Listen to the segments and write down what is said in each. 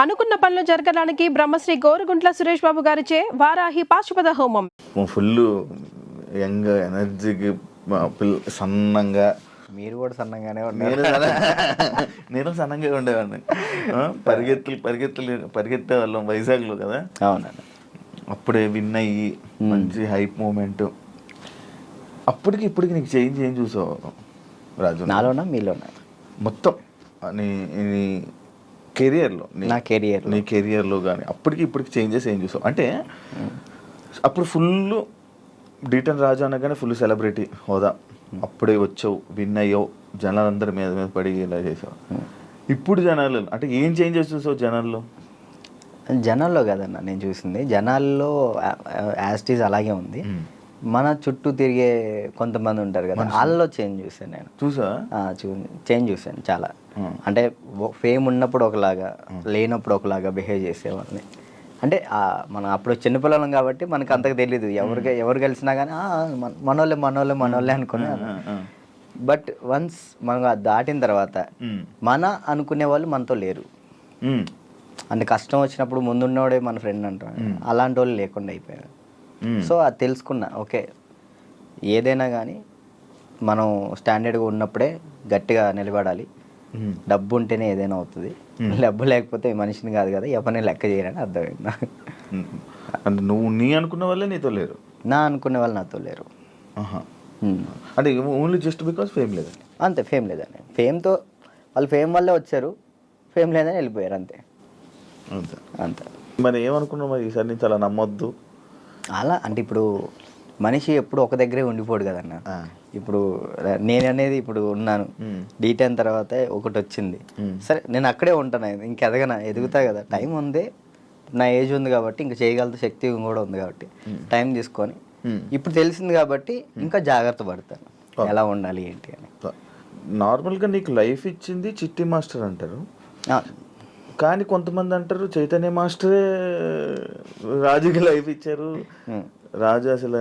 అనుకున్న పనులు జరగడానికి బ్రహ్మశ్రీ గోరుగుంట్ల సురేష్ బాబు గారిచే వారాహి పాశుపత హోమం. ఫుల్ యంగ్ ఎనర్జీకి సన్నంగా. మీరు కూడా సన్నంగానే నేను సన్నంగా ఉండేవాడిని. పరిగెత్తే వాళ్ళం వైజాగ్లో కదా. అవునండి. అప్పుడే విన్ అయ్యి మంచి హైప్ మూమెంట్. అప్పటికి ఇప్పటికి నీకు చేంజ్ ఏం చూసావు రాజు? నాలోనా మీలోనా? మొత్తం నీ కెరియర్లో, నీ కెరియర్లో కానీ అప్పటికి ఇప్పటికి చేంజెస్ ఏం చూసావు? అంటే అప్పుడు ఫుల్ డీటెన్ రాజు అనగానే ఫుల్ సెలబ్రిటీ హోదా, అప్పుడే వచ్చావు, విన్ అయ్యావు, జనాలందరి మీద పడి ఇలా చేసావు. ఇప్పుడు జనాలు అంటే ఏం చేంజెస్ చూసావు జనాల్లో కదన్న నేను చూసింది, జనాల్లో యాస్టీజ్ అలాగే ఉంది. మన చుట్టూ తిరిగే కొంతమంది ఉంటారు కదా, వాళ్ళలో చేంజ్ చూసాను నేను. చేంజ్ చూసాను చాలా. అంటే ఫేమ్ ఉన్నప్పుడు ఒకలాగా, లేనప్పుడు ఒకలాగా బిహేవ్ చేసేవాళ్ళని. అంటే మనం అప్పుడు చిన్నపిల్లలం కాబట్టి మనకు అంతకు తెలీదు, ఎవరు కలిసినా కానీ మనోళ్ళే అనుకున్నాను. బట్ వన్స్ మనం దాటిన తర్వాత మన అనుకునే వాళ్ళు మనతో లేరు. అంటే కష్టం వచ్చినప్పుడు ముందున్నవాడే మన ఫ్రెండ్ అంటాం, అలాంటి వాళ్ళు లేకుండా అయిపోయారు. సో అది తెలుసుకున్నా, ఓకే ఏదైనా కానీ మనం స్టాండర్డ్గా ఉన్నప్పుడే గట్టిగా నిలబడాలి. డబ్బు ఉంటేనే ఏదైనా అవుతుంది, డబ్బు లేకపోతే మనిషిని కాదు కదా, ఎవరిని లెక్క చేయరని అర్థమైంది. అంటే నువ్వు అనుకున్న వాళ్ళే నీతో లేరు, నా అనుకునే వాళ్ళు నాతో లేరు. అంటే ఓన్లీ జస్ట్ బికాస్ ఫేమ్ లేదు, అంతే. ఫేమ్ లేదని, ఫేమ్తో వాళ్ళు ఫేమ్ వల్లే వచ్చారు, ఫేమ్ లేదని వెళ్ళిపోయారు, అంతే అంతే. మరి ఏమనుకున్నావు మరి ఈసారి నుంచి అలా నమ్మొద్దు అలా? అంటే ఇప్పుడు మనిషి ఎప్పుడు ఒక దగ్గరే ఉండిపోడు కదన్న. ఇప్పుడు నేను అనేది ఇప్పుడు ఉన్నాను, D10 తర్వాత ఒకటి వచ్చింది, సరే నేను అక్కడే ఉంటాను, ఇంక ఎదుగుతా కదా, టైం ఉంది, నా ఏజ్ ఉంది కాబట్టి, ఇంకా చేయగలిగే శక్తి కూడా ఉంది కాబట్టి టైం తీసుకొని ఇప్పుడు తెలిసింది కాబట్టి ఇంకా జాగ్రత్త పడతాను ఎలా ఉండాలి ఏంటి అని. నార్మల్గా నీకు లైఫ్ ఇచ్చింది చిట్టి మాస్టర్ అంటారు, కానీ కొంతమంది అంటారు చైతన్య మాస్టరే రాజుకి లైఫ్ ఇచ్చారు, రాజు అసలు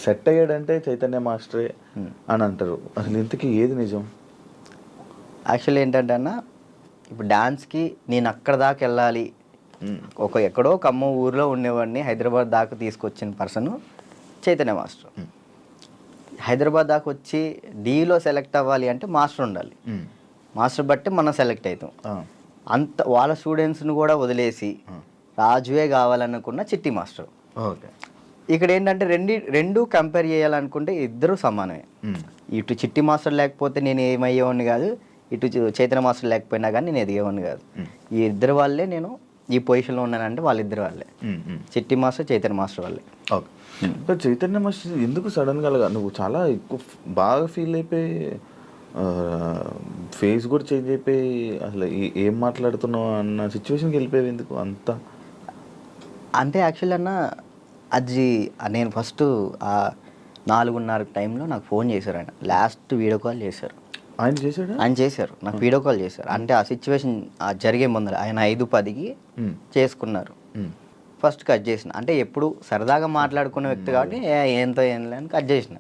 సెట్ అయ్యాడంటే చైతన్య మాస్టరే అని అంటారు. అసలు ఇంతకీ ఏది నిజం? యాక్చువల్లీ ఏంటంటే అన్న, ఇప్పుడు డాన్స్కి నేను అక్కడ దాకా వెళ్ళాలి, ఎక్కడో ఖమ్మం ఊర్లో ఉండేవాడిని హైదరాబాద్ దాకా తీసుకొచ్చిన పర్సన్ చైతన్య మాస్టర్. హైదరాబాద్ దాకా వచ్చి డీలో సెలెక్ట్ అవ్వాలి అంటే మాస్టర్ ఉండాలి, మాస్టర్ బట్టి మనం సెలెక్ట్ అవుతాం. అంత వాళ్ళ స్టూడెంట్స్ని కూడా వదిలేసి రాజువే కావాలనుకున్న చిట్టి మాస్టర్. ఓకే, ఇక్కడ ఏంటంటే రెండు కంపేర్ చేయాలనుకుంటే ఇద్దరు సమానమే. ఇటు చిట్టి మాస్టర్ లేకపోతే నేను ఏమయ్యేవాడిని కాదు, ఇటు చైతన్య మాస్టర్ లేకపోయినా కానీ నేను ఎదిగేవాడిని కాదు. ఈ ఇద్దరు వాళ్ళే నేను ఈ పొజిషన్లో ఉన్నానంటే వాళ్ళిద్దరు వాళ్ళే, చిట్టి మాస్టర్ చైతన్య మాస్టర్ వాళ్ళే. ఓకే, చైతన్య మాస్టర్ ఎందుకు సడన్గా నువ్వు చాలా ఎక్కువ బాగా ఫీల్ అయిపోయి ఫేస్ కూడా చేంజ్ అయిపోయి అసలు ఏం మాట్లాడుతున్నావు అన్న సిచ్యువేషన్కి వెళ్ళిపోయావు ఎందుకు అంత? అంటే యాక్చువల్లీ అన్న, అది నేను ఫస్ట్ 4:30 టైంలో నాకు ఫోన్ చేశారు ఆయన, లాస్ట్ వీడియో కాల్ చేశారు. ఆయన చేశారు నాకు వీడియో కాల్ చేశారు. అంటే ఆ సిచ్యువేషన్ జరిగే ముందర ఆయన 5:10కి చేసుకున్నారు. ఫస్ట్ కట్ చేసిన, అంటే ఎప్పుడు సరదాగా మాట్లాడుకునే వ్యక్తి కాబట్టి ఏంతో ఏం లేని కట్ చేసిన.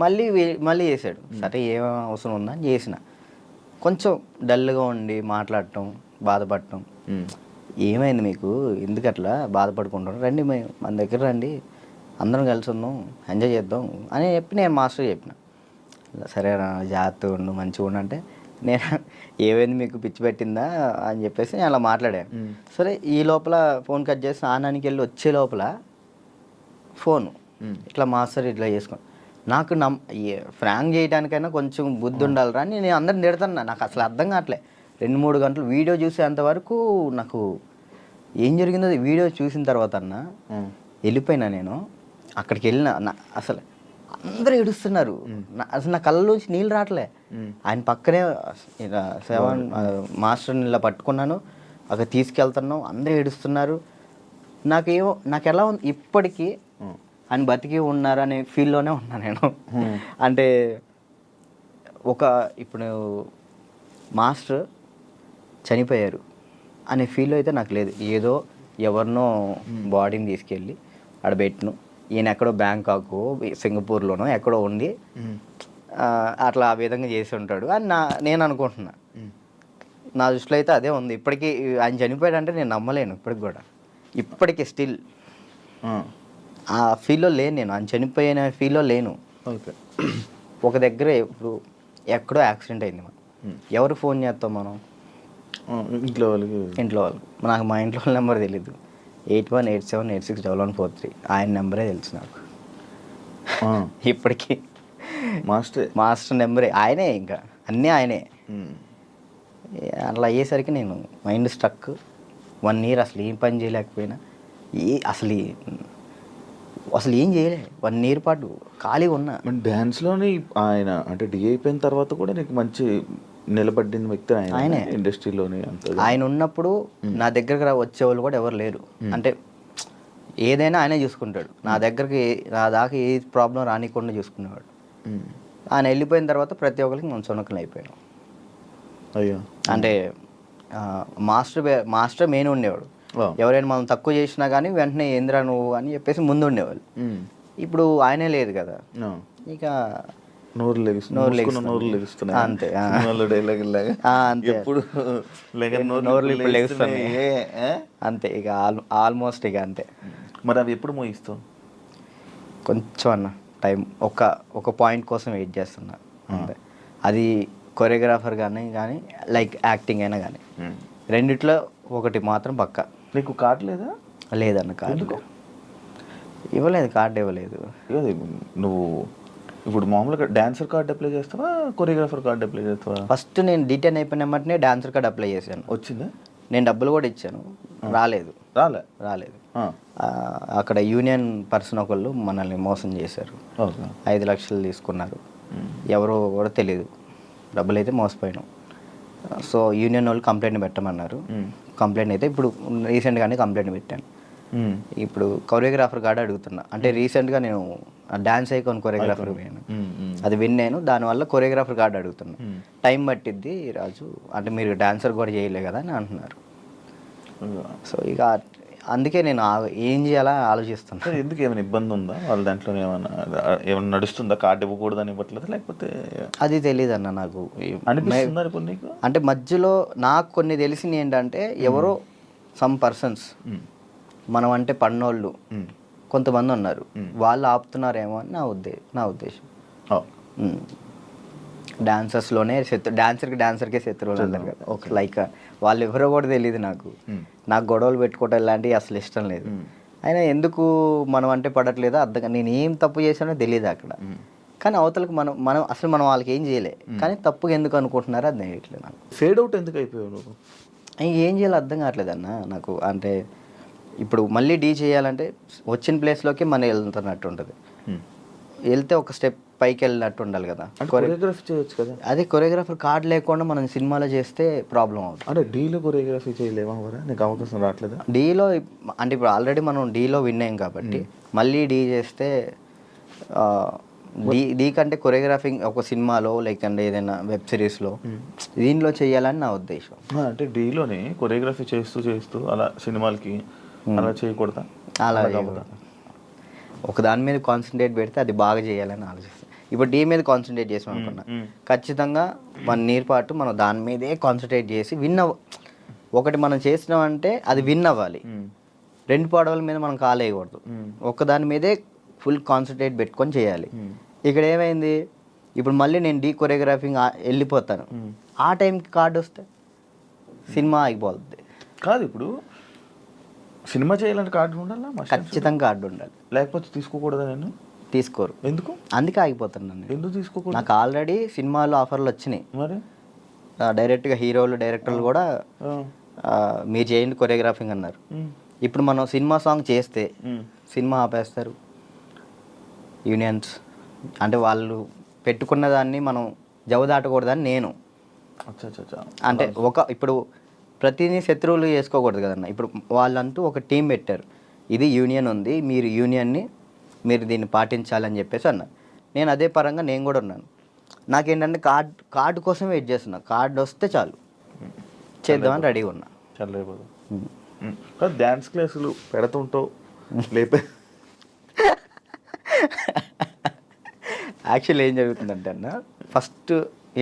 మళ్ళీ చేశాడు, సరే ఏం అవసరం ఉందా అని చేసిన. కొంచెం డల్గా ఉండి మాట్లాడటం, బాధపడటం, ఏమైంది మీకు, ఎందుకు అట్లా బాధపడుకుంటాం, రండి మన దగ్గర రండి, అందరం కలిసి ఉందాం, ఎంజాయ్ చేద్దాం అని చెప్పి నేను మాస్టర్ చెప్పిన. సరే జాగ్రత్తగా ఉండు, మంచిగా ఉండు అంటే, నేను ఏమైంది మీకు పిచ్చి పెట్టిందా అని చెప్పేసి నేను అలా మాట్లాడాను. సరే ఈ లోపల ఫోన్ కట్ చేసి స్నానానికి వెళ్ళి వచ్చే లోపల ఫోను ఇట్లా మాస్టర్ ఇట్లా చేసుకోండి. నాకు ఫ్రాంక్ చేయడానికైనా కొంచెం బుద్ధి ఉండాలిరా అని నేను అందరిని తిడతాను. నాకు అసలు అర్థం కావట్లే, 2-3 గంటలు వీడియో చూసేంతవరకు నాకు ఏం జరిగిందో వీడియో చూసిన తర్వాత అన్న వెళ్ళిపోయినా. నేను అక్కడికి వెళ్ళిన, అసలు అందరూ ఏడుస్తున్నారు, అసలు నా కళ్ళలోంచి నీళ్ళు రావట్లే. ఆయన పక్కనే మాస్టర్ని ఇలా పట్టుకున్నాను, అక్కడ తీసుకెళ్తున్నాం, అందరూ ఏడుస్తున్నారు. నాకు ఎలా ఉంది ఇప్పటికీ, ఆయన బతికి ఉన్నారు అనే ఫీల్లోనే ఉన్నా నేను. అంటే ఇప్పుడు మాస్టర్ చనిపోయారు అనే ఫీల్ అయితే నాకు లేదు. ఏదో ఎవరినో బాడీని తీసుకెళ్ళి ఆడ పెట్టిను, ఈయన ఎక్కడో బ్యాంకాక్ సింగపూర్లోనో ఎక్కడో ఉండి అట్లా ఆ విధంగా చేసి ఉంటాడు అని నేను అనుకుంటున్నా. నా దృష్టిలో అయితే అదే ఉంది. ఇప్పటికీ ఆయన చనిపోయాడంటే నేను నమ్మలేను ఇప్పటికి కూడా. ఇప్పటికీ స్టిల్ ఆ ఫీల్లో లేను నేను. ఆయన చనిపోయిన ఫీల్లో లేను. ఓకే. ఒక దగ్గర ఇప్పుడు ఎక్కడో యాక్సిడెంట్ అయింది, మనం ఎవరు ఫోన్ చేస్తాం మనం? ఇంట్లో వాళ్ళకి. నాకు మా ఇంట్లో వాళ్ళ నెంబర్ తెలీదు. 8187861143 ఆయన నెంబరే తెలుసు నాకు ఇప్పటికీ. మాస్టర్ నెంబరే ఆయనే, ఇంకా అన్నీ ఆయనే. అట్లా అయ్యేసరికి నేను మైండ్ స్ట్రక్. 1 year అసలు ఏం పని చేయలేకపోయినా, అసలు ఏం చేయలే. 1 year పాటు ఖాళీగా ఉన్నా. డ్యాన్స్లోని ఆయన అంటే డి అయిపోయిన తర్వాత కూడా నీకు మంచి నిలబడిన వ్యక్తి ఆయనే ఇండస్ట్రీలోని. ఆయన ఉన్నప్పుడు నా దగ్గరకు వచ్చేవాళ్ళు కూడా ఎవరు లేరు. అంటే ఏదైనా ఆయనే చూసుకుంటాడు. నా దాకా ఏ ప్రాబ్లం రానికుండా చూసుకునేవాడు. ఆయన వెళ్ళిపోయిన తర్వాత ప్రతి ఒక్కరికి మనం చునకలు అయిపోయాం. అయ్యో. అంటే మాస్టర్ మెయిన్ ఉండేవాడు. ఎవరైనా మనం తక్కువ చేసినా కానీ వెంటనే ఏంద్రా నువ్వు అని చెప్పేసి ముందు ఉండేవాళ్ళు. ఇప్పుడు ఆయనే లేదు కదా, ఇక నోరు లెగుస్తున్నాయి అంతే. అంతే ఇక ఆల్మోస్ట్ ఇక అంతే. మరి అవి ఎప్పుడు మోయిస్తావు? కొంచెం అన్న టైం, ఒక పాయింట్ కోసం వెయిట్ చేస్తున్నా అంతే. అది కొరియోగ్రాఫర్ కానీ లైక్ యాక్టింగ్ అయినా కానీ రెండిట్లో ఒకటి మాత్రం పక్కా. నీకు కార్డు లేదా? లేదన్న, కార్డు ఇవ్వలేదు. కార్డు ఇవ్వలేదు. నువ్వు ఇప్పుడు మామూలుగా డాన్సర్ కార్డు అప్లై చేస్తావా, కొరియోగ్రాఫర్ కార్డు అప్లై చేస్తావా? ఫస్ట్ నేను డీటెయిల్ అయిపోయిన వెంటనే డాన్సర్ కార్డు అప్లై చేశాను. వచ్చిందా? నేను డబ్బులు కూడా ఇచ్చాను, రాలేదు. అక్కడ యూనియన్ పర్సన్ ఒకళ్ళు మనల్ని మోసం చేశారు. 5 లక్షలు తీసుకున్నారు. ఎవరో కూడా తెలియదు. డబ్బులు అయితే మోసపోయినాం. సో యూనియన్ వాళ్ళు కంప్లైంట్ పెట్టమన్నారు. కంప్లైంట్ అయితే ఇప్పుడు రీసెంట్గానే కంప్లైంట్ పెట్టాను. ఇప్పుడు కొరియోగ్రాఫర్ కార్డు అడుగుతున్నా. అంటే రీసెంట్గా నేను డాన్స్ ఐకాన్ కొరియోగ్రాఫర్ పోయాను, అది విన్నాను. దానివల్ల కొరియోగ్రాఫర్ కార్డు అడుగుతున్నా. టైం పట్టిద్ది రాజు, అంటే మీరు డాన్సర్ కూడా చేయలే కదా అని అంటున్నారు. సో ఇక అందుకే నేను ఏం చేయాలా ఆలోచిస్తాను. ఎందుకు ఏమైనా ఇబ్బంది ఉందా వాళ్ళ దాంట్లో? ఏమైనా నడుస్తుందా? కార్డు ఇవ్వకూడదని ఇవ్వట్లేదు లేకపోతే? అది తెలియదు అన్న నాకు. అంటే మధ్యలో నాకు కొన్ని తెలిసింది ఏంటంటే, ఎవరో సమ్ పర్సన్స్ మనం అంటే పన్నోళ్ళు కొంతమంది ఉన్నారు, వాళ్ళు ఆపుతున్నారేమో అని నా ఉద్దేశం. డాన్సర్స్లోనే డాన్సర్కే శత్రువులు అన్నారు కదా. లైక్ వాళ్ళు ఎవరో కూడా తెలియదు నాకు. గొడవలు పెట్టుకోవటం ఇలాంటివి అసలు ఇష్టం లేదు. అయినా ఎందుకు మనం అంటే పడట్లేదో అర్థం. నేను ఏం తప్పు చేశానో తెలియదు అక్కడ. కానీ అవతలకు మనం అసలు వాళ్ళకి ఏం చేయలే, కానీ తప్పుగా ఎందుకు అనుకుంటున్నారో అది తెలియట్లేదు నాకు. ఫేడ్ అవుట్ ఎందుకు అయిపోయావు నువ్వు? ఏం చేయాలో అర్థం కావట్లేదు అన్న నాకు. అంటే ఇప్పుడు మళ్ళీ డీ చేయాలంటే వచ్చిన ప్లేస్లోకి మనం వెళ్తున్నట్టు ఉంటుంది. వెళ్తే ఒక స్టెప్ పైకి వెళ్ళినట్టు ఉండాలి కదా. కొరియోగ్రఫీ చేయొచ్చు కదా. అదే కొరియోగ్రాఫర్ కార్డు లేకుండా మనం సినిమాలో చేస్తే ప్రాబ్లం అవుతుంది. అంటే డీలో కొరియోగ్రఫీ చేయలేమా? నీకు అవకాశం రావట్లేదు డీలో? అంటే ఇప్పుడు ఆల్రెడీ మనం డీలో విన్ అయ్యాం కాబట్టి మళ్ళీ డీ చేస్తే డీ కంటే కొరియోగ్రాఫింగ్ ఒక సినిమాలో లేకంటే ఏదైనా వెబ్ సిరీస్లో దీనిలో చేయాలని నా ఉద్దేశం. అంటే డీలోనే కొరియోగ్రఫీ చేస్తూ అలా సినిమాలకి అలా చేయకూడదా? అలా ఒక దాని మీద కాన్సన్ట్రేట్ పెడితే అది బాగా చేయాలని ఆలోచిస్తాను. ఇప్పుడు డీ మీద కాన్సన్ట్రేట్ చేసాం అనుకున్నా, ఖచ్చితంగా 1 year పాటు మనం దాని మీదే కాన్సన్ట్రేట్ చేసి ఒకటి మనం చేసినామంటే అది విన్ అవ్వాలి. 2 పడవల మీద మనం కాలేయకూడదు. దాని మీదే ఫుల్ కాన్సన్ట్రేట్ పెట్టుకొని చేయాలి. ఇక్కడ ఏమైంది, ఇప్పుడు మళ్ళీ నేను డీ కొరియోగ్రాఫింగ్ వెళ్ళిపోతాను, ఆ టైంకి కార్డు వస్తే సినిమా ఆగిపోతుంది. కాదు, ఇప్పుడు సినిమా చేయాలంటే కార్డు ఉండాలా? ఖచ్చితంగా కార్డు ఉండాలి, లేకపోతే తీసుకోకూడదా? నేను తీసుకోరు. ఎందుకు? అందుకే ఆగిపోతున్నాను. ఎందుకు తీసుకోకూడదు? నాకు ఆల్రెడీ సినిమాలో ఆఫర్లు వచ్చినాయి. మరి డైరెక్ట్గా హీరోలు డైరెక్టర్లు కూడా మీరు చేయండి కొరియోగ్రాఫింగ్ అన్నారు. ఇప్పుడు మనం సినిమా సాంగ్ చేస్తే సినిమా ఆపేస్తారు యూనియన్స్. అంటే వాళ్ళు పెట్టుకున్న దాన్ని మనం జవదాటకూడదని నేను. అంటే ఇప్పుడు ప్రతిదీ శత్రువులు చేసుకోకూడదు కదన్న. ఇప్పుడు వాళ్ళంటూ ఒక టీం పెట్టారు, ఇది యూనియన్ ఉంది, మీరు యూనియన్ని మీరు దీన్ని పాటించాలని చెప్పేసి అన్నారు. నేను అదే పరంగా నేను కూడా ఉన్నాను. నాకేంటంటే కార్డు కోసం వెయిట్ చేస్తున్నా. కార్డు వస్తే చాలు చేద్దామని రెడీగా ఉన్నా. చాలా డ్యాన్స్ క్లాసులు పెడుతుంటావు లేపే. యాక్చువల్లీ ఏం జరుగుతుందంటే అన్న, ఫస్ట్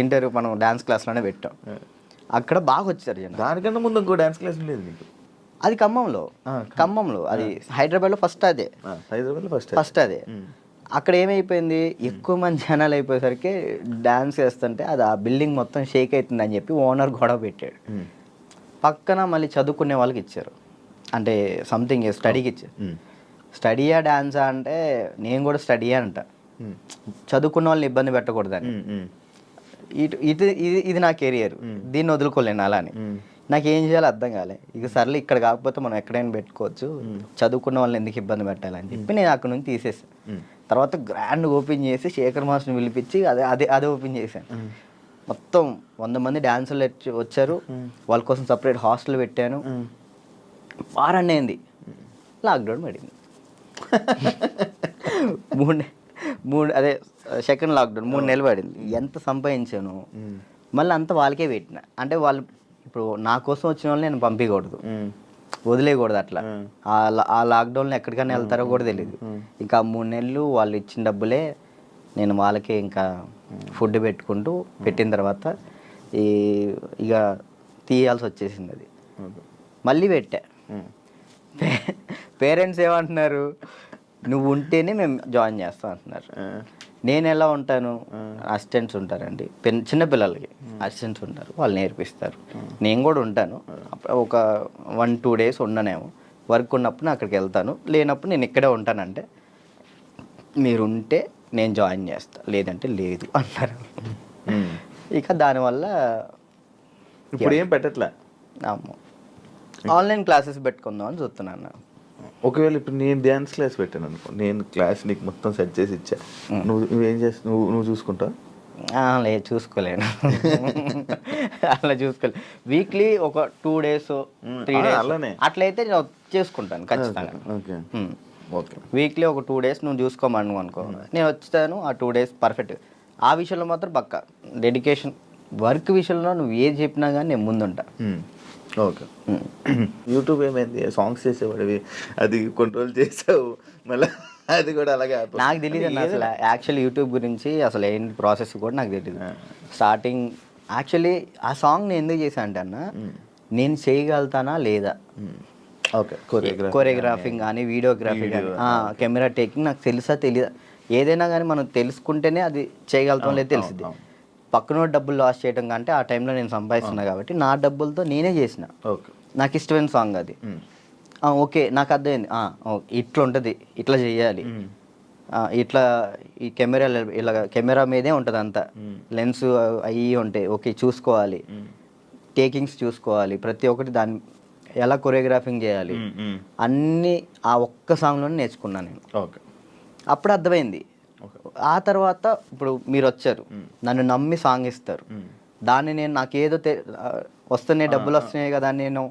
ఇంటర్వ్యూ మనం డ్యాన్స్ క్లాస్లోనే పెట్టాం. అక్కడ బాగా వచ్చారు జనం. దానికన్నా ముందు ఇంకో డ్యాన్స్ క్లాస్ ఉండేది నీకు? అది ఖమ్మంలో అది హైదరాబాద్లో ఫస్ట్ అదే, హైదరాబాద్లో ఫస్ట్ అదే. అక్కడ ఏమైపోయింది, ఎక్కువ మంది జనాలు అయిపోయేసరికి డ్యాన్స్ వేస్తుంటే అది ఆ బిల్డింగ్ మొత్తం షేక్ అవుతుంది అని చెప్పి ఓనర్ గొడవ పెట్టాడు. పక్కన మళ్ళీ చదువుకునే వాళ్ళకి ఇచ్చారు, అంటే సంథింగ్ స్టడీకి ఇచ్చారు. స్టడీయా డ్యాన్సా అంటే నేను కూడా స్టడీయే అంట, చదువుకున్న వాళ్ళని ఇబ్బంది పెట్టకూడదని. ఇది నా కెరియర్, దీన్ని వదులుకోలేను అలానే. నాకు ఏం చేయాలో అర్థం కాలే. ఇక సర్లే ఇక్కడ కాకపోతే మనం ఎక్కడైనా పెట్టుకోవచ్చు, చదువుకున్న వాళ్ళని ఎందుకు ఇబ్బంది పెట్టాలని చెప్పి నేను అక్కడ నుంచి తీసేసాను. తర్వాత గ్రాండ్ ఓపెన్ చేసి శేఖర్ మాస్టర్ని పిలిపించి అదే ఓపెన్ చేశాను. మొత్తం 100 మంది డాన్సర్లు వచ్చారు, వాళ్ళ కోసం సపరేట్ హాస్టల్ పెట్టాను. వారాన్ని అయింది, లాక్డౌన్ పడింది. అదే సెకండ్ లాక్డౌన్ 3 నెలలు పడింది. ఎంత సంపాదించాను మళ్ళీ అంతా వాళ్ళకే పెట్టిన. అంటే వాళ్ళు ఇప్పుడు నా కోసం వచ్చిన వాళ్ళని నేను పంపించకూడదు, వదిలేయకూడదు. అట్లా ఆ లాక్డౌన్లో ఎక్కడికైనా వెళ్తారో కూడా తెలియదు. ఇంకా 3 నెలలు వాళ్ళు ఇచ్చిన డబ్బులే నేను వాళ్ళకే ఇంకా ఫుడ్ పెట్టుకుంటూ పెట్టిన తర్వాత ఇక తీయాల్సి వచ్చేసింది. అది మళ్ళీ పెట్టా. పేరెంట్స్ ఏమంటున్నారు, నువ్వు ఉంటేనే మేము జాయిన్ చేస్తాం అంటున్నారు. నేను ఎలా ఉంటాను, అసిస్టెంట్స్ ఉంటారండి, చిన్నపిల్లలకి అసిస్టెంట్స్ ఉంటారు, వాళ్ళు నేర్పిస్తారు. నేను కూడా ఉంటాను, ఒక 1-2 డేస్ ఉండనేమో. వర్క్ ఉన్నప్పుడు అక్కడికి వెళ్తాను, లేనప్పుడు నేను ఇక్కడే ఉంటానంటే మీరు ఉంటే నేను జాయిన్ చేస్తా, లేదంటే లేదు అన్నారు. ఇక దానివల్ల ఇప్పుడు ఏం పెట్టట్లే, ఆన్లైన్ క్లాసెస్ పెట్టుకుందాం అని చూస్తున్నాను. ఒకవేళ ఇప్పుడు నేను డ్యాన్స్ క్లాస్ పెట్టాను అనుకో, నేను క్లాస్ నీకు మొత్తం సెట్ చేసి ఇచ్చా, నువ్వేం చేస్తావు? నువ్వు చూసుకుంటావు? లేదు, చూసుకోలేను. అలా చూసుకోలేదు. వీక్లీ ఒక 2 days 3 days అలానే అట్లయితే నేను చేసుకుంటాను ఖచ్చితంగా. ఓకే, వీక్లీ ఒక 2 days నువ్వు చూసుకోమను అనుకో, నేను వచ్చాను ఆ 2 days పర్ఫెక్ట్. ఆ విషయంలో మాత్రం పక్కా డెడికేషన్. వర్క్ విషయంలో నువ్వు ఏది చెప్పినా కానీ నేను ముందుంటా. ఓకే. యూట్యూబ్ ఏమైంది, సాంగ్స్ చేసేవాడివి, అది కంట్రోల్ చేసావు మళ్ళీ అది కూడా అలాగే. నాకు తెలియదు అన్న అసలు యాక్చువల్లీ యూట్యూబ్ గురించి అసలు ఏంటి ప్రాసెస్ కూడా నాకు తెలియదు. స్టార్టింగ్ యాక్చువల్లీ ఆ సాంగ్ నేను ఎందుకు చేశాను అంటే అన్న, నేను చేయగలుగుతానా లేదా, ఓకే, కొరియోగ్రాఫింగ్ కానీ వీడియోగ్రఫీ కానీ కెమెరా టేకింగ్ నాకు తెలుసా తెలియదా, ఏదైనా కానీ మనం తెలుసుకుంటేనే అది చేయగలుగుతాం లేదు తెలిసింది. పక్కన డబ్బులు లాస్ చేయడం కంటే ఆ టైంలో నేను సంపాదిస్తున్నా కాబట్టి నా డబ్బులతో నేనే చేసిన. నాకు ఇష్టమైన సాంగ్ అది. ఓకే, నాకు అర్థమైంది, ఇట్లా ఉంటుంది, ఇట్లా చేయాలి, ఇట్లా ఈ కెమెరా మీదే ఉంటుంది అంతా, లెన్స్ అవి ఉంటాయి, ఓకే చూసుకోవాలి, టేకింగ్స్ చూసుకోవాలి, ప్రతి ఒక్కటి దాన్ని ఎలా కొరియోగ్రాఫింగ్ చేయాలి అన్నీ ఆ ఒక్క సాంగ్లోనే నేర్చుకున్నాను నేను. అప్పుడు అర్థమైంది. ఆ తర్వాత ఇప్పుడు మీరు వచ్చారు, నన్ను నమ్మి సాంగ్ ఇస్తారు, దాన్ని నేను నాకేదో వస్తున్నాయి డబ్బులు వస్తున్నాయి కదా, నేను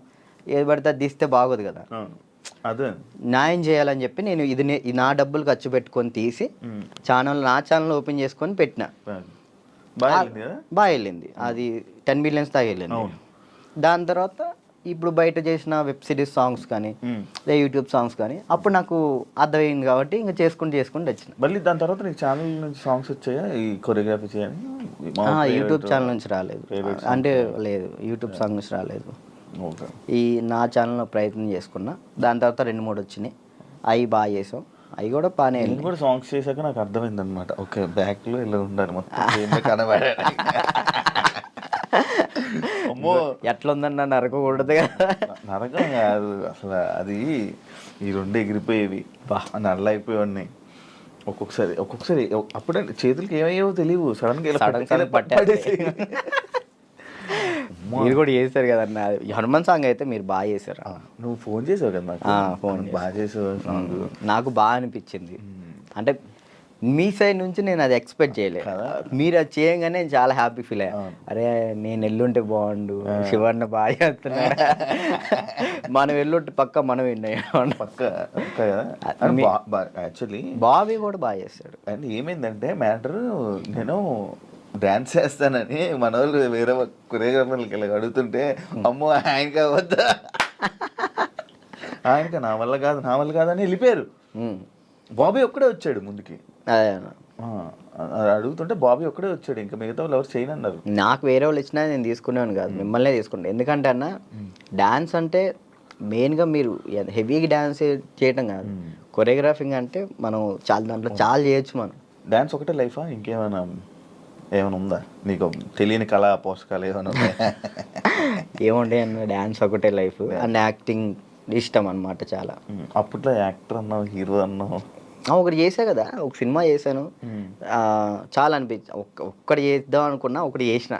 ఏది పడితే అది తీస్తే బాగోదు కదా, అదే న్యాయం చేయాలని చెప్పి నేను ఇది నా డబ్బులు ఖర్చు పెట్టుకొని తీసి నా ఛానల్ ఓపెన్ చేసుకొని పెట్టిన. బాగా వెళ్ళింది, అది 10 millions దాకా వెళ్ళింది. దాని తర్వాత ఇప్పుడు బయట చేసిన వెబ్ సిరీస్ సాంగ్స్ కానీ యూట్యూబ్ సాంగ్స్ కానీ అప్పుడు నాకు అర్థమైంది కాబట్టి ఇంకా చేసుకుంటూ వచ్చిన. మళ్ళీ దాని తర్వాత నీకు ఛానల్ నుంచి సాంగ్స్ వచ్చాయా ఈ కొరియోగ్రఫీ చేయాలి? యూట్యూబ్ ఛానల్ నుంచి రాలేదు, అంటే లేదు, యూట్యూబ్ సాంగ్ నుంచి రాలేదు. ఈ నా ఛానల్లో ప్రయత్నం చేసుకున్నా, దాని తర్వాత 2-3 వచ్చినాయి, అవి బాగా చేసాం, అవి కూడా బాగానే. నేను కూడా సాంగ్స్ చేశాక నాకు అర్థమైంది అనమాట, ఓకే బ్యాక్లో ఇలా ఉండాలి మొత్తం కనబడే. అమ్మో ఎట్లుందన్న నరకకూడదు కదా. నరకం కాదు అసలు, అది ఈ 2 ఎగిరిపోయేవి, నల్ల అయిపోయేవాడిని. ఒక్కొక్కసారి అప్పుడే చేతులకి ఏమయ్యేవో తెలియవు, సడన్గా పట్టేసి. మీరు కూడా చేశారు కదన్న హనుమాన్ సాంగ్, అయితే మీరు బాగా చేశారు. నువ్వు ఫోన్ చేసావు కదా నాకు, ఫోన్ బాగా చేసావు సాంగ్, నాకు బాగా అనిపించింది. అంటే మీ సైడ్ నుంచి నేను అది ఎక్స్పెక్ట్ చేయలేదు, మీరు అది చేయగానే చాలా హ్యాపీ ఫీల్ అయ్యా. అరే నేను ఎల్లుంటే బాగుండు, శివన్న బాగా చేస్తున్నాడు, మనం ఎల్లుంటే పక్క మనం యాక్చువల్లీ బాబీ కూడా బాగా చేస్తాడు. అండ్ ఏమైందంటే మ్యాటర్, నేను డాన్స్ చేస్తానని మన వాళ్ళు వేరే కొరియోగ్రాఫర్లకి ఇలా అడుగుతుంటే, అమ్మో ఆయనకా వద్దా, ఆయనకా నా వల్ల కాదని వెళ్ళిపోయారు. బాబీ ఒక్కడే వచ్చాడు ముందుకి. అడుగుతుంటే బాబీ ఒక్కడే వచ్చాడు, ఇంకా మిగతా వాళ్ళు ఎవరు చేయను అన్నారు. నాకు వేరే వాళ్ళు ఇచ్చినా నేను తీసుకునేవాను కాదు, మిమ్మల్నే తీసుకుంటాను. ఎందుకంటే అన్న డ్యాన్స్ అంటే మెయిన్గా మీరు హెవీగా డ్యాన్స్ చేయటం కాదు, కొరియోగ్రాఫింగ్ అంటే మనం చాలా దాంట్లో చాలా చేయొచ్చు. మనం డ్యాన్స్ ఒకటే లైఫా, ఇంకేమైనా ఏమైనా ఉందా నీకు తెలియని కళా పోషకాలు ఏమైనా ఉన్నాయా? ఏముండే అన్న, డ్యాన్స్ ఒకటే లైఫ్ అండ్ యాక్టింగ్ ఇష్టం అనమాట చాలా. అప్పట్లో యాక్టర్ అన్నావు, హీరో అన్నావు. ఒకటి చేసా కదా, ఒక సినిమా చేశాను, చాలా అనిపించి ఒక్కటి చేద్దాం అనుకున్నా, ఒకటి చేసిన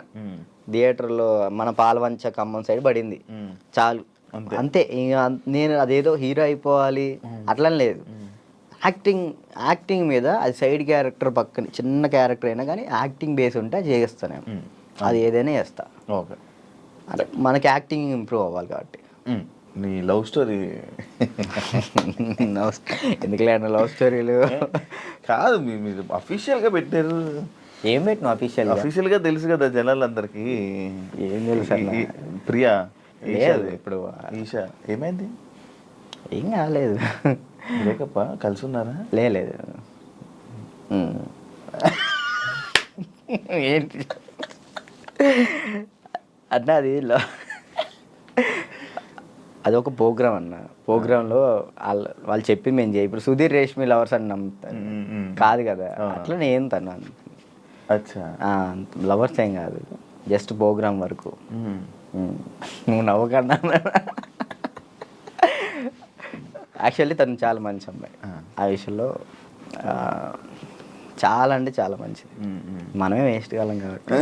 థియేటర్లో మన పాలవంచ ఖమ్మం సైడ్ పడింది, చాలు అంతే. ఇంకా నేను అదేదో హీరో అయిపోవాలి అట్లా లేదు, యాక్టింగ్ మీద అది సైడ్ క్యారెక్టర్ పక్కన చిన్న క్యారెక్టర్ అయినా కానీ యాక్టింగ్ బేస్ ఉంటే అది చేస్తాను నేను, అది ఏదైనా చేస్తా. ఓకే, అంటే మనకి యాక్టింగ్ ఇంప్రూవ్ అవ్వాలి కాబట్టి. నీ లవ్ స్టోరీ ఎందుకులే అన్న లవ్ స్టోరీలు కాదు, మీరు అఫీషియల్గా పెట్టారు. ఏం పెట్టిన అఫీషియల్గా తెలుసు కదా జనాలందరికీ. ఏం తెలుసు ప్రియా లేదు ఇప్పుడు ఈషా ఏమైంది? ఏం కాలేదు, బ్రేకప్ కలిసి ఉన్నారా? లేదు ఏంటి అన్న, అది ఒక ప్రోగ్రామ్ అన్న, ప్రోగ్రాంలో వాళ్ళు చెప్పి మేము చేయి. ఇప్పుడు సుధీర్ రేష్మి లవర్స్ అని నమ్ముతాను కాదు కదా, అట్లా నేను తను లవర్స్ ఏం కాదు, జస్ట్ ప్రోగ్రామ్ వరకు. నువ్వు నవ్వకన్నా, యాక్చువల్లీ తను చాలా మంచి అమ్మాయి, ఆ విషయంలో చాలా అంటే చాలా మంచిది. మనమే వేస్ట్ కాలం కాబట్టి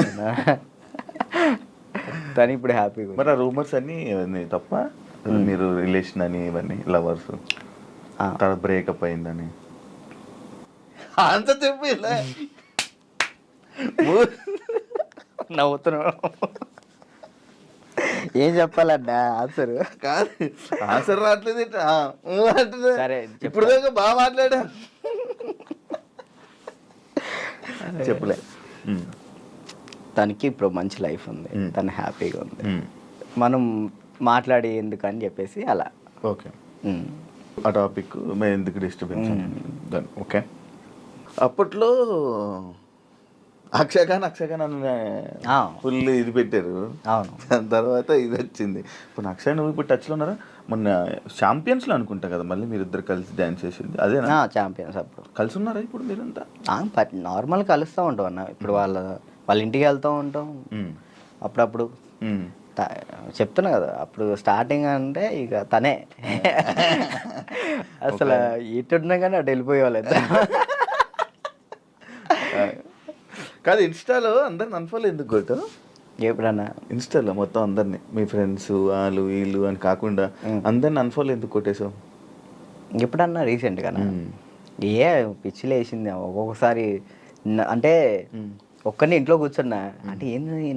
తను ఇప్పుడు హ్యాపీగా. మరి ఆ రూమర్స్ అన్నీ తప్ప, మీరు రిలేషన్ అని ఇవన్నీ లవర్స్ తర్వాత బ్రేకప్ అయిందని అంత చెప్పి నవ్వుతున్నావు, ఏం చెప్పాలన్నా ఆన్సర్ కాదు, ఆన్సర్ రావట్లేదు. సరే ఇప్పుడు దాకా బాగా మాట్లాడా, చెప్పలే. తనకి ఇప్పుడు మంచి లైఫ్ ఉంది, తను హ్యాపీగా ఉంది, మనం మాట్లాడి ఎందుకని చెప్పేసి అలా. ఓకే, ఆ టాపిక్ మేము ఎందుకు డిస్టర్బెన్స్. ఓకే, అప్పట్లో అక్షయ్ ఖాన్ ఫుల్ ఇది పెట్టారు. అవును, దాని తర్వాత ఇది వచ్చింది. ఇప్పుడు అక్షయ్ నువ్వు ఇప్పుడు టచ్లో ఉన్నారా? మొన్న ఛాంపియన్స్లో అనుకుంటా కదా మళ్ళీ మీరు ఇద్దరు కలిసి డ్యాన్స్ చేసింది, అదేనా? ఛాంపియన్స్ అప్పుడు కలిసి ఉన్నారా ఇప్పుడు మీరంతా? నార్మల్ కలుస్తూ ఉంటాం అన్న, ఇప్పుడు వాళ్ళ ఇంటికి వెళ్తూ ఉంటాం అప్పుడప్పుడు. చెప్తున్నా కదా, అప్పుడు స్టార్టింగ్ అంటే ఇక తనే అసలు ఎటున్నా కానీ అటు వెళ్ళిపోయేవాళ్ళు. కాదు, ఇన్స్టాలో అందరిని అన్ఫాలో ఎందుకు కొట్టావు? ఎప్పుడన్నా ఇన్స్టాలో మొత్తం అందరినీ, మీ ఫ్రెండ్స్ వాళ్ళు వీళ్ళు అని కాకుండా అందరిని అన్ఫాలో ఎందుకు కొట్టేసావు? ఎప్పుడన్నా రీసెంట్గానా? ఏ పిచ్చిలు వేసింది ఒక్కొక్కసారి. అంటే ఒక్కరిని ఇంట్లో కూర్చున్నా అంటే ఏంది,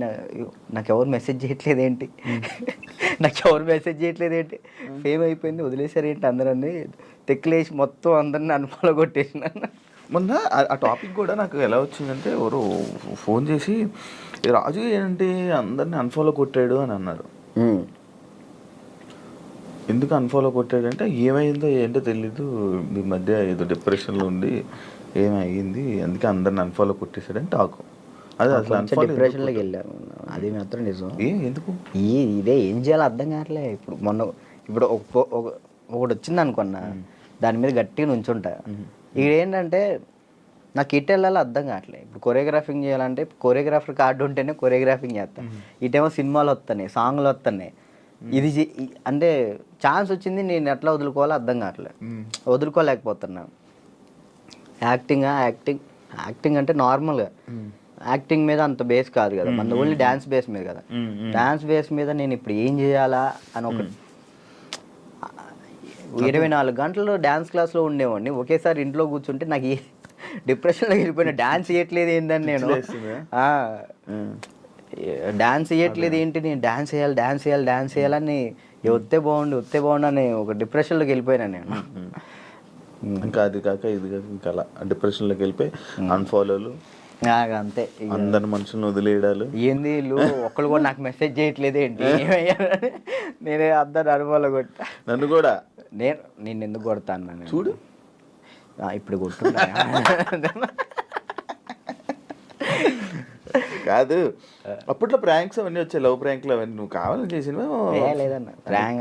నాకు ఎవరు మెసేజ్ చేయట్లేదు ఏంటి, ఫేమ్ అయిపోయింది వదిలేసారు ఏంటి అందరని తెక్కులేసి మొత్తం అందరిని అన్ఫాలో కొట్టేసిన. మొన్న ఆ టాపిక్ కూడా నాకు ఎలా వచ్చిందంటే, ఎవరు ఫోన్ చేసి రాజు ఏంటి అందరిని అన్ఫాలో కొట్టాడు అని అన్నారు. ఎందుకు అన్ఫాలో కొట్టాడంటే ఏమైందో ఏంటో తెలీదు, ఈ మధ్య ఏదో డిప్రెషన్లో ఉండి ఏమైంది అందుకే అందరిని అన్ఫాలో కొట్టేశాడని టాకు. అదే అసలు డిప్రెషన్లోకి వెళ్ళాను, అది మాత్రం నిజం. ఎందుకు ఇదే ఏం చేయాలో అర్థం కావట్లే. ఇప్పుడు ఒకటి వచ్చింది అనుకున్నా, దాని మీద గట్టిగా నుంచుంటా. ఇక్కడ ఏంటంటే నాకు ఇటు వెళ్ళాలో అర్థం కావట్లేదు. ఇప్పుడు కొరియోగ్రాఫింగ్ చేయాలంటే కొరియోగ్రాఫర్ కార్డు ఉంటేనే కొరియోగ్రాఫింగ్ చేస్తాను, ఇటేమో సినిమాలు వస్తున్నాయి, సాంగ్లు వస్తున్నాయి. ఇది అంటే ఛాన్స్ వచ్చింది, నేను ఎట్లా వదులుకోవాలో అర్థం కావట్లేదు, వదులుకోలేకపోతున్నా. యాక్టింగ్ అంటే నార్మల్గా యాక్టింగ్ మీద అంత బేస్ కాదు కదా, మన ఓన్లీ డ్యాన్స్ బేస్ మీద కదా. డ్యాన్స్ బేస్ మీద నేను ఇప్పుడు ఏం చేయాలా అని ఒక 24 గంటలు డ్యాన్స్ క్లాస్లో ఉండేవాడిని, ఒకేసారి ఇంట్లో కూర్చుంటే నాకు డిప్రెషన్లో వెళ్ళిపోయినా. డ్యాన్స్ చేయట్లేదు ఏందని నేను డాన్స్ చేయట్లేదు ఏంటి, నేను డాన్స్ చేయాలని వస్తే బాగుండు అని ఒక డిప్రెషన్లోకి వెళ్ళిపోయినా నేను. ఇంకా అది కాక ఇది కాక ఇంకా అలా డిప్రెషన్లోకి వెళ్ళిపోయి అన్ఫాలోలు, అంతే. అందరి మనుషులను వదిలేయడాలు. ఏంది వీళ్ళు ఒక్కళ్ళు కూడా నాకు మెసేజ్ చేయట్లేదు ఏంటి, నేనే అందరు అనుభవాలు కొట్టా. నన్ను కూడా నేను ఎందుకు కొడతాను చూడు, ఇప్పుడు కొట్టున్నా. కాదు అప్పట్లో ప్రాంక్స్ అవన్నీ వచ్చాయి, లవ్ ప్రాంక్లు అవన్నీ నువ్వు కావాలని చేసినవా? లేదన్న ప్రాంక్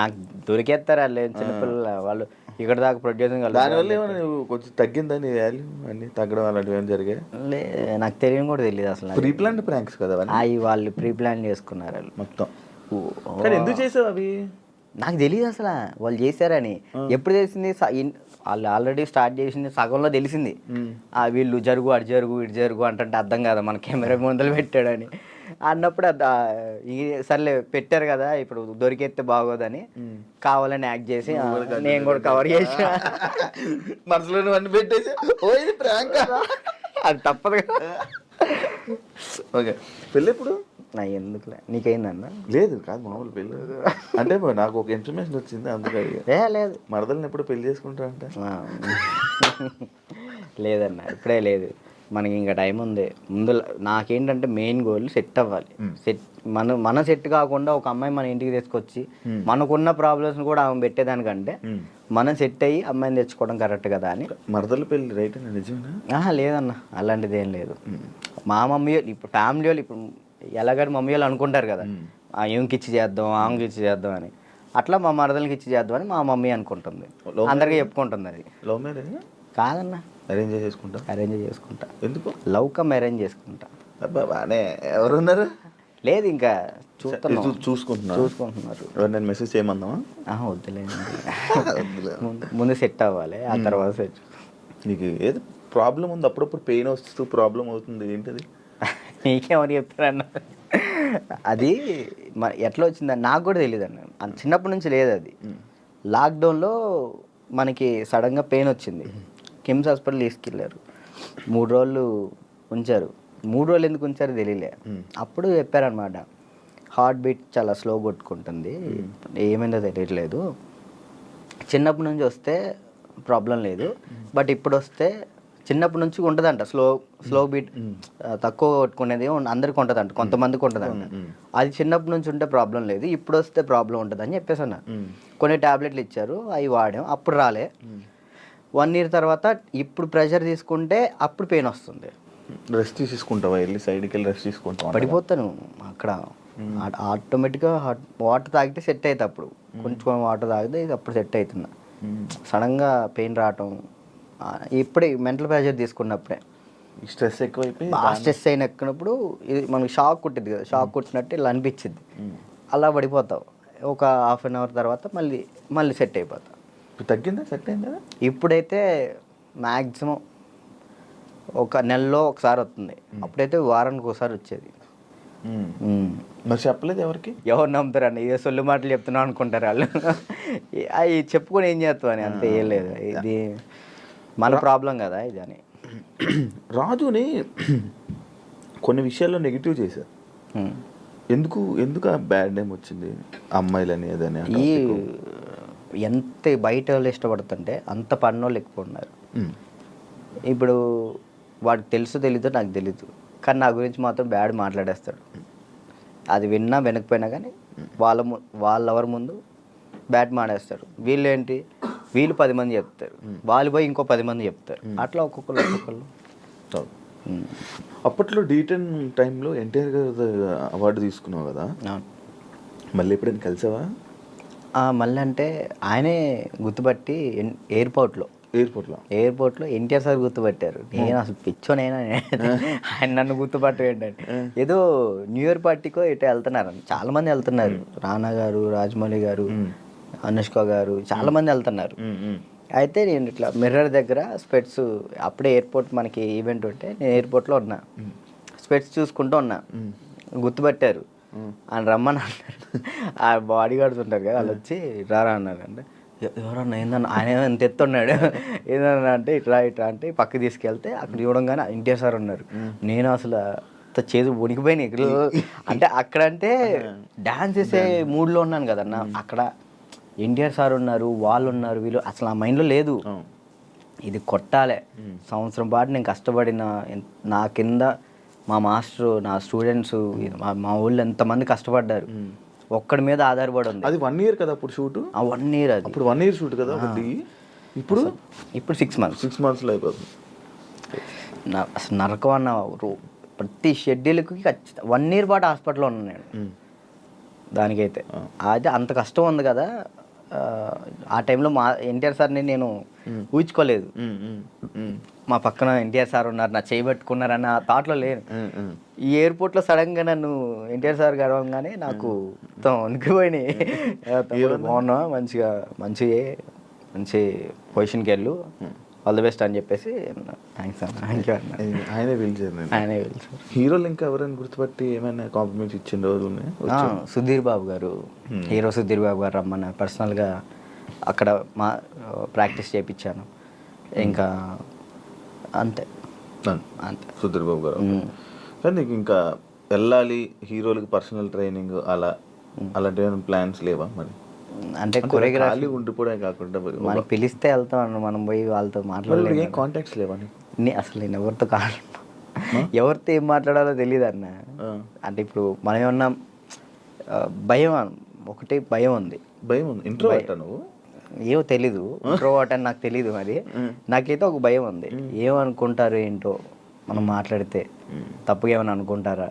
నాకు దొరికేస్తారు వాళ్ళు చిన్నపిల్లలు, వాళ్ళు ఇక్కడ దాకా ప్రొడ్యూసింగ్. దానివల్ల ఏమైనా నువ్వు కొంచెం తగ్గిందా నీ వాల్యూ అన్ని తగ్గడం అలాంటివి ఏమైనా జరిగాయి? నాకు తెలియని కూడా తెలియదు అసలు. ప్రీ ప్లాన్ ప్రాంక్స్ కదా అవి వాళ్ళు ప్రీ ప్లాన్ చేసుకున్నారు వాళ్ళు మొత్తం. కానీ ఎందుకు చేసావు అవి? నాకు తెలియదు అసలు వాళ్ళు చేశారని. ఎప్పుడు తెలిసింది? వాళ్ళు ఆల్రెడీ స్టార్ట్ చేసింది సగంలో తెలిసింది. వీళ్ళు జరుగు అటు జరుగు ఇటు జరుగు అంటే అర్థం కదా మన కెమెరా ముందలు పెట్టాడని అన్నప్పుడు సర్లే పెట్టారు కదా ఇప్పుడు దొరికేస్తే బాగోదని కావాలని యాక్ట్ చేసి నేను కూడా కవర్ చేసిన. మనసులో అన్ని పెట్టేసి ఓ ఇది ప్రాంక్ అది తప్పదు కదా. ఓకే, పెళ్ళి ఎప్పుడు? నా ఎందుకులే, నీకైందన్న? లేదు కాదు మామూలు పెళ్ళి అంటే నాకు ఒక ఇన్ఫర్మేషన్ వచ్చింది అందుకే. లేదు మరదల్ని ఎప్పుడు పెళ్లి చేసుకుంటా అంటే లేదన్న ఇప్పుడే లేదు, మనకి ఇంకా టైం ఉంది. ముందు నాకేంటంటే మెయిన్ గోల్ సెట్ అవ్వాలి. మనం సెట్ కాకుండా ఒక అమ్మాయి మన ఇంటికి తీసుకొచ్చి మనకున్న ప్రాబ్లమ్స్ కూడా ఆమె పెట్టేదానికంటే మనం సెట్ అయ్యి అమ్మాయిని తెచ్చుకోవడం కరెక్ట్ కదా అని. మరదల పెళ్ళి రైట్ అని నిజమేనా? లేదన్న అలాంటిది ఏం లేదు. మా మమ్మీ ఇప్పుడు ఫ్యామిలీ వాళ్ళు ఇప్పుడు ఎలాగని మమ్మీ వాళ్ళు అనుకుంటారు కదా, ఏమికి ఇచ్చి చేద్దాం ఆమెకి ఇచ్చి చేద్దాం అని, అట్లా మా మరదలకి ఇచ్చి చేద్దాం అని మా మమ్మీ అనుకుంటుంది, అందరికీ చెప్పుకుంటుంది. అది లవ్ మ్యారేజ్ కాదన్న, అరేంజ్ చేసుకుంటా. అరేంజ్ చేసుకుంటా. ఎందుకు? లవ్ కమ్ అరేంజ్ చేసుకుంటా. బానే ఎవరున్నారు? లేదు ఇంకా చూసుకుంటున్నారు. నేను మెసేజ్ చేయమందామా? వద్దులేదు, ముందు సెట్ అవ్వాలి ఆ తర్వాత సెట్. నీకు ఏది ప్రాబ్లం ఉంది? అప్పుడప్పుడు పెయిన్ వస్తూ ప్రాబ్లం అవుతుంది, ఏంటది? నీకేమని చెప్తారన్న? అది ఎట్లా వచ్చిందని నాకు కూడా తెలియదు అన్న, చిన్నప్పటి నుంచి లేదు అది. లాక్డౌన్లో మనకి సడన్గా పెయిన్ వచ్చింది, కిమ్స్ హాస్పిటల్ తీసుకెళ్ళారు, 3 రోజులు ఉంచారు. 3 రోజులు ఎందుకు ఉంచారో తెలియలే. అప్పుడు చెప్పారనమాట, హార్ట్ బీట్ చాలా స్లో కొట్టుకుంటుంది, ఏమైందో తెలియట్లేదు, చిన్నప్పటి నుంచి వస్తే ప్రాబ్లం లేదు, బట్ ఇప్పుడు వస్తే చిన్నప్పటి నుంచి ఉంటుందంట స్లో బీట్, తక్కువ కొట్టుకునేది అందరికి ఉంటుందంట, కొంతమందికి ఉంటుందంట. అది చిన్నప్పటి నుంచి ఉంటే ప్రాబ్లం లేదు, ఇప్పుడు వస్తే ప్రాబ్లం ఉంటుంది అని చెప్పేసి అన్న. కొన్ని ట్యాబ్లెట్లు ఇచ్చారు, అవి వాడాం, అప్పుడు రాలే. 1 year తర్వాత ఇప్పుడు ప్రెషర్ తీసుకుంటే అప్పుడు పెయిన్ వస్తుంది. రెస్ట్ తీసుకుంటావా? వెళ్ళి సైడ్కి వెళ్ళి రెస్ట్ తీసుకుంటావా? పడిపోతాను అక్కడ, ఆటోమేటిక్గా వాటర్ తాగితే సెట్ అవుతుంది. అప్పుడు కొంచెం వాటర్ తాగితే అప్పుడు సెట్ అవుతున్నా. సడన్గా పెయిన్ రావటం ఇప్పుడే మెంటల్ ప్రెషర్ తీసుకున్నప్పుడే, స్ట్రెస్ ఎక్కువైపోయి స్ట్రెస్ అయిన ఎక్కినప్పుడు ఇది మనకి షాక్ కొట్టింది కదా, షాక్ కొట్టినట్టు ఇలా అనిపించింది, అలా పడిపోతావు. ఒక 1/2 hour తర్వాత మళ్ళీ సెట్ అయిపోతావు. తగ్గిందా? సెట్ అయిందా? ఇప్పుడైతే మ్యాక్సిమం ఒక నెలలో ఒకసారి వస్తుంది, అప్పుడైతే వారానికి ఒకసారి వచ్చేది. మరి చెప్పలేదు ఎవరికి? ఎవరు నమ్ముతారని, ఏ సొల్లు మాటలు చెప్తున్నావు అనుకుంటారు వాళ్ళు. అవి చెప్పుకొని ఏం చేస్తావు అని, అంతే. ఏం లేదు, ఇది మన ప్రాబ్లం కదా ఇది అని. రాజుని కొన్ని విషయాల్లో నెగిటివ్ చేశారు. ఎందుకు ఆ బ్యాడ్ నేమ్ వచ్చింది అమ్మాయిలని అదని? ఈ ఎంత బయట వాళ్ళు ఇష్టపడుతుంటే అంత పన్నోళ్ళు ఎక్కువ ఉన్నారు. ఇప్పుడు వాడికి తెలీదో నాకు తెలీదు, కానీ నా గురించి మాత్రం బ్యాడ్ మాట్లాడేస్తాడు. అది విన్నా వినకపోయినా కానీ వాళ్ళెవరి ముందు బ్యాడ్ మాడేస్తారు. వీళ్ళు 10 మంది చెప్తారు, వాళ్ళు పోయి ఇంకో 10 మంది చెప్తారు, అట్లా ఒక్కొక్కరు. అప్పట్లో D10 టైంలో ఎన్టీఆర్ గారు అవార్డు తీసుకున్నావు కదా, మళ్ళీ ఎప్పుడైనా కలిసావా? మళ్ళీ అంటే ఆయనే గుర్తుపట్టి ఎయిర్పోర్ట్లో ఎన్టీఆర్ సార్ గుర్తుపట్టారు. నేను అసలు పిచ్చోనైనా, ఆయన నన్ను గుర్తుపట్టం ఏంటంటే, ఏదో న్యూ ఇయర్ పార్టీకో ఎటో వెళ్తున్నారు, చాలా మంది వెళ్తున్నారు, రానా గారు, రాజమౌళి గారు, అనుష్క గారు, చాలా మంది వెళ్తున్నారు. అయితే నేను ఇట్లా మిర్రర్ దగ్గర స్పెట్స్, అప్పుడే ఎయిర్పోర్ట్ మనకి ఈవెంట్ ఉంటే నేను ఎయిర్పోర్ట్లో ఉన్నా, స్పెట్స్ చూసుకుంటూ ఉన్నా, గుర్తుపట్టారు, ఆయన రమ్మని అన్నారు. ఆ బాడీ గార్డ్స్ ఉంటారు కదా, వాళ్ళు వచ్చి రారా అన్నారు. అంటే ఎవరన్నా ఏందన్నా, ఆయన ఎంత ఎత్తున్నాడు, ఏదన్నా అంటే ఇట్లా అంటే పక్కకి తీసుకెళ్తే అక్కడ చూడంగానే ఎన్టీఆర్ సార్ ఉన్నారు. నేను అసలు చేదు ఉనికిపోయినాయి ఇక్కడ. అంటే అక్కడంటే డాన్స్ చేసే మూడ్లో ఉన్నాను కదన్న, అక్కడ ఎన్టీఆర్ సార్ ఉన్నారు, వాళ్ళు ఉన్నారు, వీళ్ళు అసలు ఆ మైండ్లో లేదు. ఇది కొట్టాలి, సంవత్సరం పాటు నేను కష్టపడిన, నా కింద మా మాస్టరు, నా స్టూడెంట్స్, మా ఊళ్ళో ఎంతమంది కష్టపడ్డారు, ఒక్కడి మీద ఆధారపడి ఉంది. అది 1 year కదా అప్పుడు షూట్? 1 year. అది అప్పుడు 1 year షూట్ కదా ఒకటి. ఇప్పుడు 6 months. 6 monthsలో అయిపోతుంది. అసలు నరకం అన్న ప్రతి షెడ్యూల్కి 1 ఇయర్ పాటు హాస్పిటల్లో ఉన్నాను నేను. దానికైతే అయితే అంత కష్టం ఉంది కదా. ఆ టైంలో మా ఎన్టీఆర్ సార్ని నేను ఊహించుకోలేదు. మా పక్కన ఎన్టీఆర్ సార్ ఉన్నారు, నా చేయబెట్టుకున్నారన్న ఆ థాట్లో లేను. ఈ ఎయిర్పోర్ట్లో సడన్గా నన్ను ఎన్టీఆర్ సార్ గడవగానే నాకు మొత్తం వణికిపోయినాయి. బాగున్నా, మంచి పొజిషన్కి వెళ్ళు, ఆల్ ది బెస్ట్ అని చెప్పేసి థ్యాంక్స్ అన్న, థ్యాంక్ యూ అన్న. ఆయనే పిలిచారు. హీరోలు ఇంకా ఎవరైనా గుర్తుపట్టి ఏమైనా కాంప్లిమెంట్స్ ఇచ్చిన రోజు సుధీర్ బాబు గారు, హీరో సుధీర్ బాబు గారు రమ్మన్నారు పర్సనల్గా. అక్కడ మా ప్రాక్టీస్ చేయించాను. ఇంకా అంతే సుధీర్ బాబు గారు. కానీ నీకు ఇంకా వెళ్ళాలి హీరోలకి పర్సనల్ ట్రైనింగ్ అలాంటి ప్లాన్స్ లేవా మరి? అంటే కొరియోగ్రఫీ ఉండిపోవడం కాకుండా మనకి పిలిస్తే వెళ్తాం, మనం పోయి వాళ్ళతో మాట్లాడలేదు. కాంటాక్ట్స్ లేవా? అసలు నేను ఎవరితో ఏం మాట్లాడాలో తెలియదు అన్న. అంటే ఇప్పుడు మనం ఏమన్నా భయం, ఒకటే భయం ఉంది. ఇంట్రోవర్ట్ నువ్వు? ఏమో తెలీదు, ఇంట్రోవర్ట్ అని నాకు తెలీదు. మరి నాకైతే ఒక భయం ఉంది, ఏమనుకుంటారు ఏంటో మనం మాట్లాడితే, తప్పుగా ఏమైనా అనుకుంటారా